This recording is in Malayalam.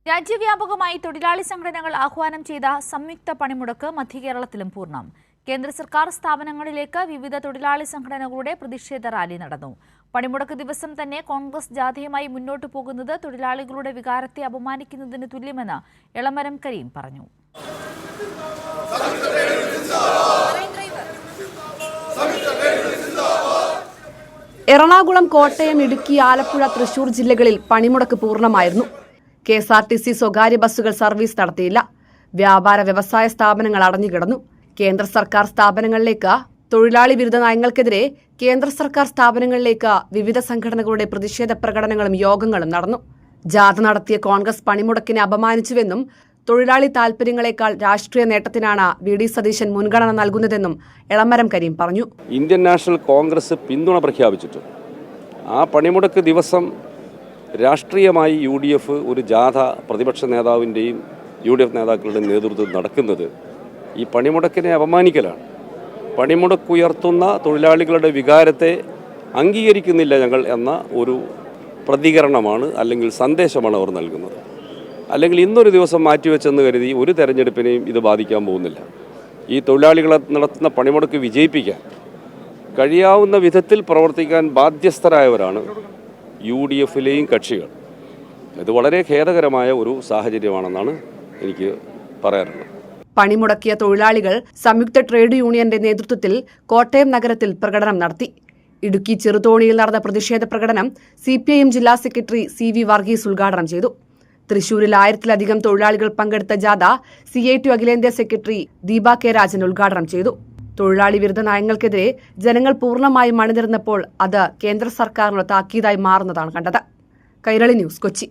രാജ്യവ്യാപകമായി തൊഴിലാളി സംഘടനകൾ ആഹ്വാനം ചെയ്ത സംയുക്ത പണിമുടക്ക് മധ്യകേരളത്തിലും പൂർണ്ണം. കേന്ദ്ര സർക്കാർ സ്ഥാപനങ്ങളിലേക്ക് വിവിധ തൊഴിലാളി സംഘടനകളുടെ പ്രതിഷേധ റാലി നടന്നു. പണിമുടക്ക് ദിവസം തന്നെ കോൺഗ്രസ് ജാഥയുമായി മുന്നോട്ടു പോകുന്നത് തൊഴിലാളികളുടെ വികാരത്തെ അപമാനിക്കുന്നതിന് തുല്യമെന്ന് എളമരം കരീം പറഞ്ഞു. എറണാകുളം, കോട്ടയം, ഇടുക്കി, ആലപ്പുഴ, തൃശൂർ ജില്ലകളിൽ പണിമുടക്ക് പൂർണ്ണമായിരുന്നു. KSRTC സ്വകാര്യ ബസ്സുകൾ സർവീസ് നടത്തിയില്ല. വ്യാപാര വ്യവസായ സ്ഥാപനങ്ങൾ അടഞ്ഞുകിടന്നു. കേന്ദ്ര സർക്കാർ സ്ഥാപനങ്ങളിലേക്ക് തൊഴിലാളി വിരുദ്ധ നയങ്ങൾക്കെതിരെ കേന്ദ്ര സർക്കാർ സ്ഥാപനങ്ങളിലേക്ക് വിവിധ സംഘടനകളുടെ പ്രതിഷേധ പ്രകടനങ്ങളും യോഗങ്ങളും നടന്നു. ജാഥ നടത്തിയ കോൺഗ്രസ് പണിമുടക്കിനെ അപമാനിച്ചുവെന്നും തൊഴിലാളി താൽപര്യങ്ങളെക്കാൾ രാഷ്ട്രീയ നേട്ടത്തിനാണ് VD സതീശൻ മുൻഗണന നൽകുന്നതെന്നും എളമരം കരീം പറഞ്ഞു. ഇന്ത്യൻ നാഷണൽ കോൺഗ്രസ് പിന്തുണ പ്രഖ്യാപിച്ചിട്ട് ആ പണിമുടക്ക് ദിവസം രാഷ്ട്രീയമായി UDF ഒരു ജാഥ പ്രതിപക്ഷ നേതാവിൻ്റെയും UDF നേതാക്കളുടെയും നേതൃത്വത്തിൽ നടക്കുന്നത് ഈ പണിമുടക്കിനെ അപമാനിക്കലാണ്. പണിമുടക്കുയർത്തുന്ന തൊഴിലാളികളുടെ വികാരത്തെ അംഗീകരിക്കുന്നില്ല ഞങ്ങൾ എന്ന ഒരു പ്രതികരണമാണ് അല്ലെങ്കിൽ സന്ദേശമാണ് അവർ നൽകുന്നത്. അല്ലെങ്കിൽ ഇന്നൊരു ദിവസം മാറ്റിവെച്ചെന്ന് കരുതി ഒരു തെരഞ്ഞെടുപ്പിനെയും ഇത് ബാധിക്കാൻ പോകുന്നില്ല. ഈ തൊഴിലാളികളെ നടത്തുന്ന പണിമുടക്ക് വിജയിപ്പിക്കാൻ കഴിയാവുന്ന വിധത്തിൽ പ്രവർത്തിക്കാൻ ബാധ്യസ്ഥരായവരാണ് UDFിലെയും കക്ഷികൾ. ഇത് വളരെ ഖേദകരമായ ഒരു സാഹചര്യമാണെന്നാണ് എനിക്ക് പറയാനുള്ളത്. പണിമുടക്കിയ തൊഴിലാളികൾ സംയുക്ത ട്രേഡ് യൂണിയന്റെ നേതൃത്വത്തിൽ കോട്ടയം നഗരത്തിൽ പ്രകടനം നടത്തി. ഇടുക്കി ചെറുതോണിയിൽ നടന്ന പ്രതിഷേധ പ്രകടനം CPIM ജില്ലാ സെക്രട്ടറി CV വർഗീസ് ഉദ്ഘാടനം ചെയ്തു. തൃശൂരിൽ 1000-ലധികം തൊഴിലാളികൾ പങ്കെടുത്ത ജാഥ CITU അഖിലേന്ത്യാ സെക്രട്ടറി ദീപ K രാജൻ ഉദ്ഘാടനം ചെയ്തു. തൊഴിലാളി വിരുദ്ധ നയങ്ങൾക്കെതിരെ ജനങ്ങൾ പൂർണ്ണമായും അണിനിരന്നപ്പോൾ അത് കേന്ദ്ര സർക്കാരിനുള്ള താക്കീതായി മാറുന്നതാണ് കണ്ടത്. കൈരളി ന്യൂസ്, കൊച്ചി.